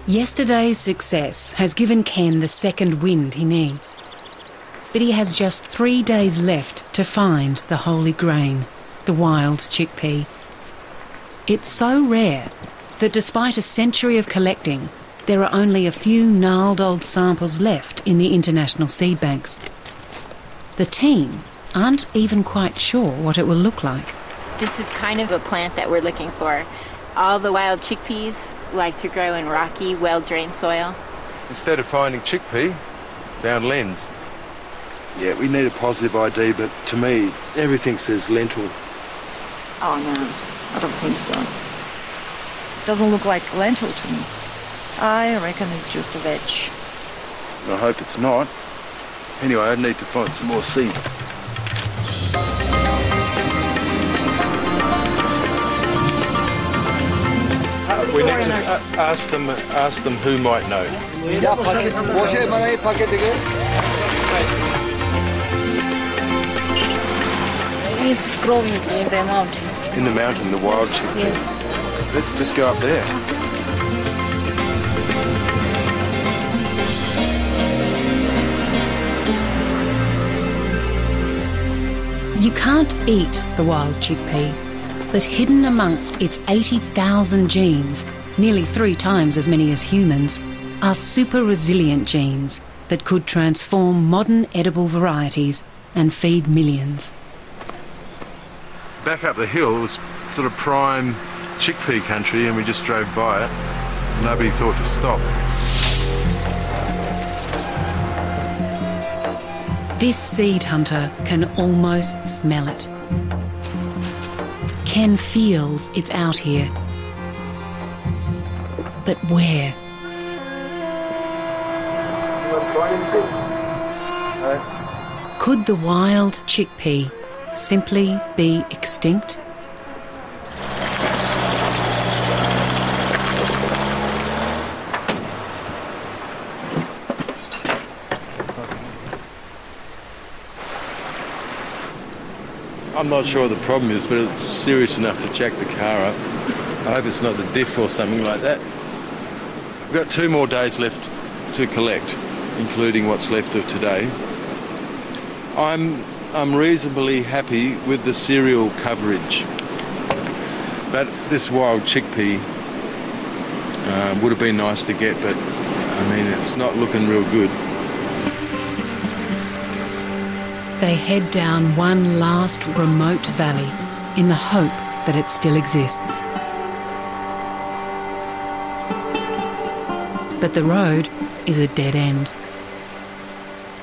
Yesterday's success has given Ken the second wind he needs. But he has just 3 days left to find the holy grain, the wild chickpea. It's so rare that despite a century of collecting, there are only a few gnarled old samples left in the international seed banks. The team aren't even quite sure what it will look like. This is kind of a plant that we're looking for. All the wild chickpeas like to grow in rocky, well-drained soil. Instead of finding chickpea, found lens. Yeah, we need a positive ID, but to me, everything says lentil. Oh, no, I don't think so. Doesn't look like lentil to me. I reckon it's just a veg. I hope it's not. Anyway, I need to find some more seed. We need to ask them who might know. It's growing in the mountain. In the mountain, the wild chickpea. Yes. Let's just go up there. You can't eat the wild chickpea, but hidden amongst its 80,000 genes, nearly 3 times as many as humans, are super resilient genes that could transform modern edible varieties and feed millions. Back up the hill was sort of prime chickpea country, and we just drove by it. Nobody thought to stop. This seed hunter can almost smell it. Ken feels it's out here. But where? Could the wild chickpea simply be extinct? I'm not sure what the problem is, but it's serious enough to jack the car up. I hope it's not the diff or something like that. We've got 2 more days left to collect, including what's left of today. I'm reasonably happy with the cereal coverage, but this wild chickpea would have been nice to get, but I mean, it's not looking real good. They head down one last remote valley in the hope that it still exists. But the road is a dead end.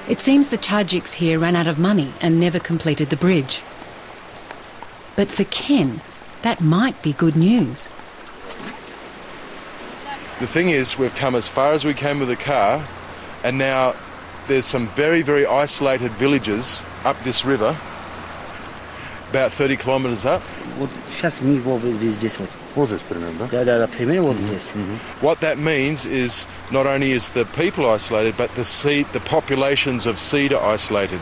It seems the Tajiks here ran out of money and never completed the bridge. But for Ken, that might be good news. The thing is, we've come as far as we can with the car, and now there's some very, very isolated villages up this river, about 30 kilometres up. Вот сейчас мы его везде вот. Вот здесь примерно, да? Да, примерно вот здесь. What that means is not only is the people isolated, but the populations of seed are isolated,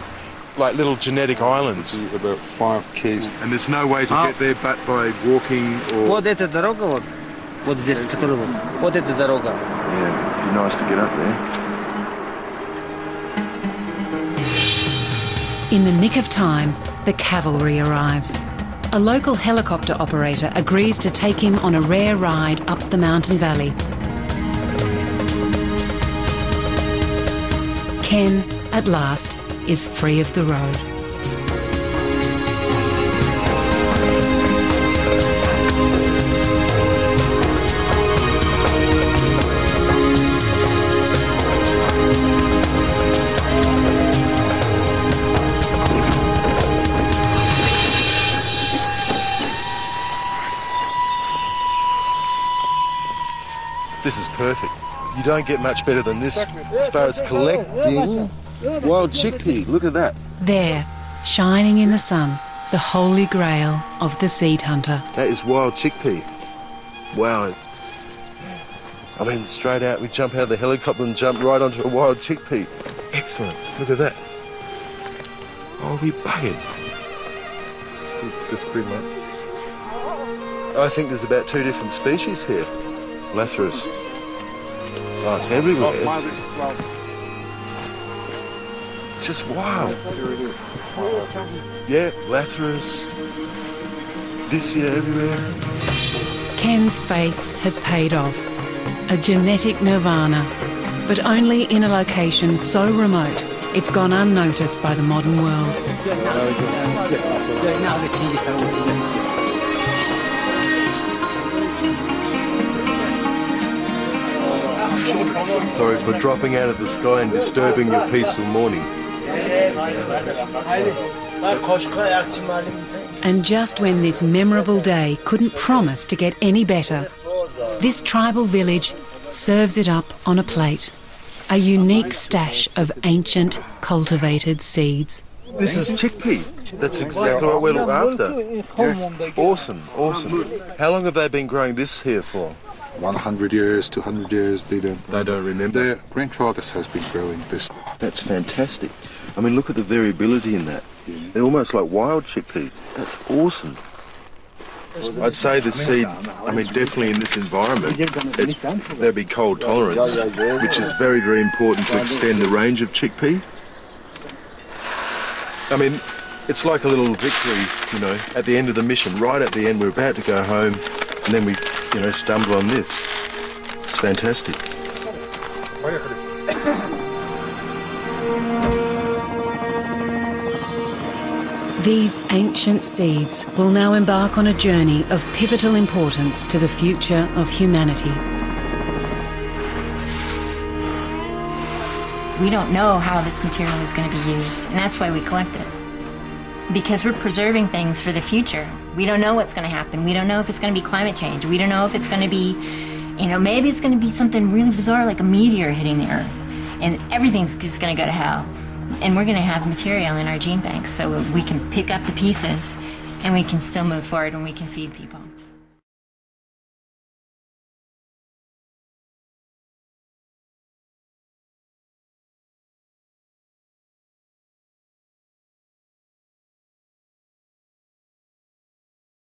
like little genetic islands. About 5 k's. And there's no way to get there but by walking or... Вот эта дорога вот здесь, которая вот эта дорога. Yeah, it'd be nice to get up there. In the nick of time, the cavalry arrives. A local helicopter operator agrees to take him on a rare ride up the mountain valley. Ken, at last, is free of the road. This is perfect. You don't get much better than this as far as collecting wild chickpea. Look at that. There, shining in the sun, the holy grail of the seed hunter. That is wild chickpea. Wow. I mean, straight out, we jump out of the helicopter and jump right onto a wild chickpea. Excellent. Look at that. Oh, we buggered. Just pretty much. I think there's about 2 different species here. Lathyrus. Oh, it's everywhere. It's just wild. Yeah, Lathyrus, this year everywhere. Ken's faith has paid off. A genetic nirvana, but only in a location so remote it's gone unnoticed by the modern world. Sorry for dropping out of the sky and disturbing your peaceful morning. And just when this memorable day couldn't promise to get any better, this tribal village serves it up on a plate. A unique stash of ancient cultivated seeds. This is chickpea. That's exactly what we look after. Yeah. Awesome, awesome. How long have they been growing this here for? 100 years, 200 years, they don't remember. Their grandfathers has been growing this. That's fantastic. I mean, look at the variability in that. They're almost like wild chickpeas. That's awesome. I'd say the seed, I mean, definitely in this environment, there'd be cold tolerance, which is very, very important to extend the range of chickpea. I mean, it's like a little victory, you know, at the end of the mission. Right at the end, we're about to go home, and then we, you know, stumble on this. It's fantastic. These ancient seeds will now embark on a journey of pivotal importance to the future of humanity. We don't know how this material is going to be used, and that's why we collect it. Because we're preserving things for the future. We don't know what's going to happen. We don't know if it's going to be climate change. We don't know if it's going to be, you know, maybe it's going to be something really bizarre like a meteor hitting the Earth, and everything's just going to go to hell. And we're going to have material in our gene banks so we can pick up the pieces and we can still move forward and we can feed people.